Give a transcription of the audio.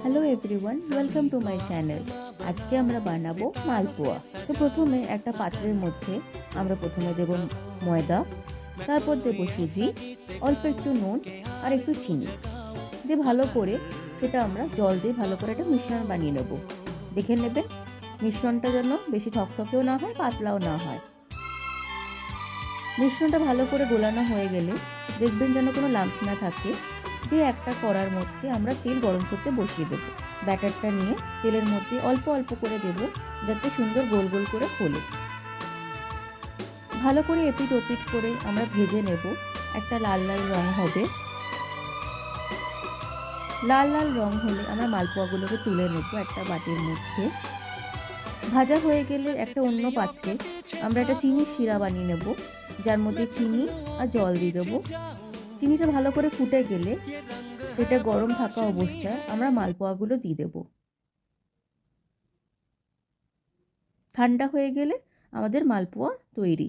Hello everyone, welcome to my channel. আজকে আমরা বানাবো মালপোয়া। তো প্রথমে একটা পাত্রের মধ্যে আমরা প্রথমে দেব ময়দা, তারপর দেব সুজি, অল্প একটু নুন আর একটু চিনি দিয়ে ভালো করে সেটা আমরা জল দিয়ে ভালো করে একটা মিশ্রণ বানিয়ে নেব। দেখে নেবেন মিশ্রণটা যেন বেশি থকথকেও না হয়, পাতলাও না হয়। মিশ্রণটা ভালো করে গোলানো হয়ে গেলে দেখবেন যেন কোনো লাম্পস না থাকে। দিয়ে একটা কড়ার মধ্যে আমরা তেল গরম করতে বসিয়ে দেবো। ব্যাটারটা নিয়ে তেলের মধ্যে অল্প অল্প করে দেব, যাতে সুন্দর গোল গোল করে ফোলে। ভালো করে এপিট ওপিট করে আমরা ভেজে নেব। একটা লাল লাল রং হবে। লাল লাল রং হলে আমরা মালপোয়াগুলোকে তুলে নেব একটা বাটির মধ্যে। ভাজা হয়ে গেলে একটা অন্য পাত্রে আমরা একটা চিনির শিরা বানিয়ে নেব, যার মধ্যে চিনি আর জল দিয়ে দেবো। চিনিটা ভালো করে ফুটে গেলে সেটা গরম থাকা অবস্থায় আমরা মালপোয়াগুলো দিয়ে দেব। ঠান্ডা হয়ে গেলে আমাদের মালপোয়া তৈরি।